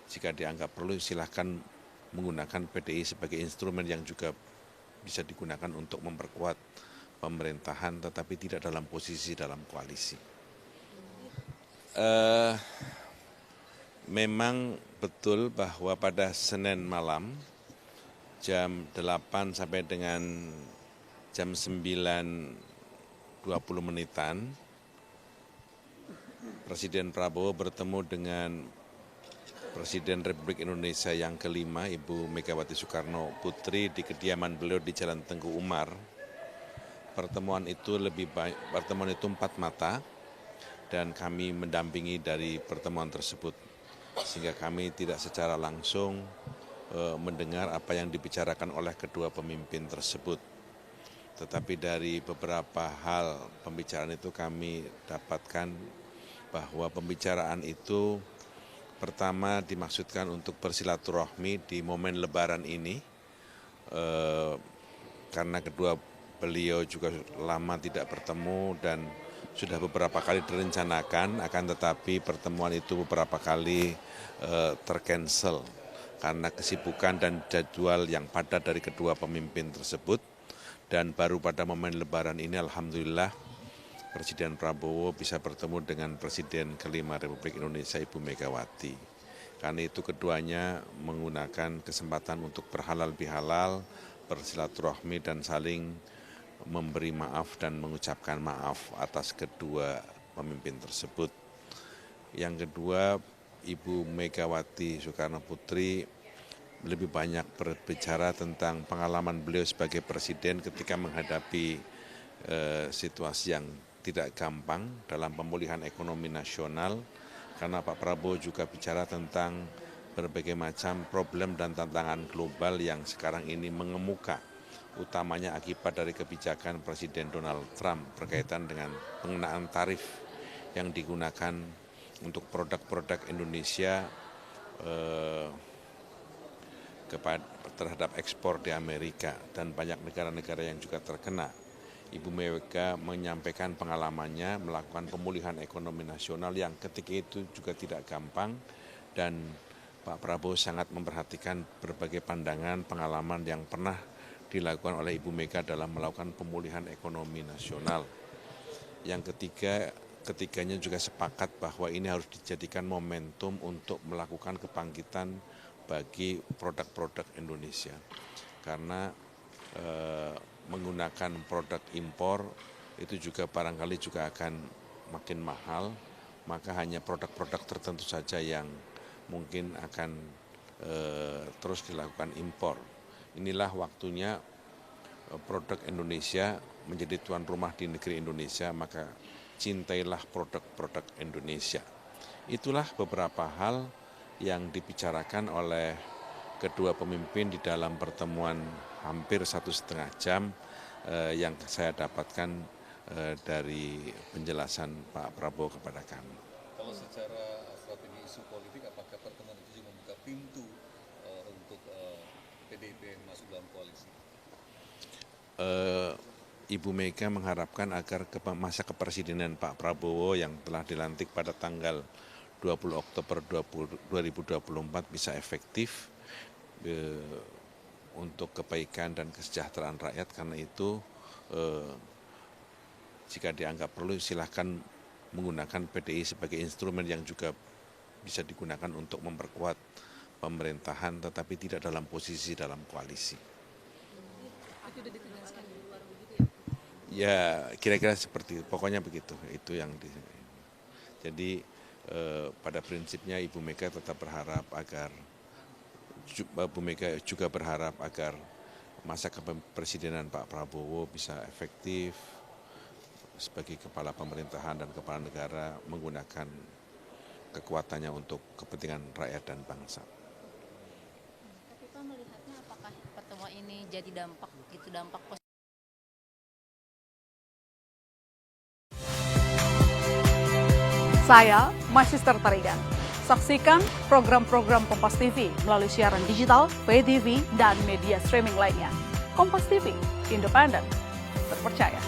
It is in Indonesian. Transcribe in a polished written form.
jika dianggap perlu silahkan menggunakan PDI sebagai instrumen yang juga bisa digunakan untuk memperkuat pemerintahan, tetapi tidak dalam posisi dalam koalisi. Memang betul bahwa pada Senin malam jam 8 sampai dengan jam 9.20 menitan, Presiden Prabowo bertemu dengan Presiden Republik Indonesia yang kelima, Ibu Megawati Soekarno Putri, di kediaman beliau di Jalan Tengku Umar. Pertemuan itu 4 mata, dan kami mendampingi dari pertemuan tersebut, sehingga kami tidak secara langsung mendengar apa yang dibicarakan oleh kedua pemimpin tersebut. Tetapi dari beberapa hal pembicaraan itu kami dapatkan bahwa pembicaraan itu pertama dimaksudkan untuk bersilaturahmi di momen Lebaran ini, karena kedua beliau juga lama tidak bertemu dan sudah beberapa kali direncanakan, akan tetapi pertemuan itu beberapa kali tercancel karena kesibukan dan jadwal yang padat dari kedua pemimpin tersebut. Dan baru pada momen Lebaran ini alhamdulillah Presiden Prabowo bisa bertemu dengan Presiden kelima Republik Indonesia, Ibu Megawati. Karena itu keduanya menggunakan kesempatan untuk berhalal bihalal, bersilaturahmi dan saling memberi maaf dan mengucapkan maaf atas kedua pemimpin tersebut. Yang kedua, Ibu Megawati Soekarno Putri lebih banyak berbicara tentang pengalaman beliau sebagai presiden ketika menghadapi situasi yang tidak gampang dalam pemulihan ekonomi nasional, karena Pak Prabowo juga bicara tentang berbagai macam problem dan tantangan global yang sekarang ini mengemuka, utamanya akibat dari kebijakan Presiden Donald Trump berkaitan dengan pengenaan tarif yang digunakan untuk produk-produk Indonesia terhadap ekspor di Amerika, dan banyak negara-negara yang juga terkena. Ibu Mega menyampaikan pengalamannya melakukan pemulihan ekonomi nasional yang ketika itu juga tidak gampang, dan Pak Prabowo sangat memperhatikan berbagai pandangan pengalaman yang pernah dilakukan oleh Ibu Mega dalam melakukan pemulihan ekonomi nasional. Yang ketiga, ketiganya juga sepakat bahwa ini harus dijadikan momentum untuk melakukan kebangkitan bagi produk-produk Indonesia, karena menggunakan produk impor itu juga barangkali juga akan makin mahal, maka hanya produk-produk tertentu saja yang mungkin akan terus dilakukan impor. Inilah waktunya produk Indonesia menjadi tuan rumah di negeri Indonesia, maka cintailah produk-produk Indonesia. Itulah beberapa hal yang dibicarakan oleh kedua pemimpin di dalam pertemuan hampir 1,5 jam yang saya dapatkan dari penjelasan Pak Prabowo kepada kami. Kalau secara strategi isu politik, apakah pertemuan itu juga membuka pintu untuk PDIP masuk dalam koalisi? Ibu Mega mengharapkan agar masa kepresidenan Pak Prabowo yang telah dilantik pada tanggal 20 Oktober 2024 bisa efektif untuk kebaikan dan kesejahteraan rakyat. Karena itu jika dianggap perlu silahkan menggunakan PDI sebagai instrumen yang juga bisa digunakan untuk memperkuat pemerintahan, tetapi tidak dalam posisi dalam koalisi. Ya kira-kira seperti itu, pokoknya begitu, itu yang jadi pada prinsipnya Ibu Mega tetap berharap agar masa kepemimpinan Pak Prabowo bisa efektif sebagai kepala pemerintahan dan kepala negara, menggunakan kekuatannya untuk kepentingan rakyat dan bangsa. Tapi Pak melihatnya apakah pertemuan ini jadi dampak positif? Saya Magister Tarigan. Saksikan program-program Kompas TV melalui siaran digital, pay TV, dan media streaming lainnya. Kompas TV, independen, terpercaya.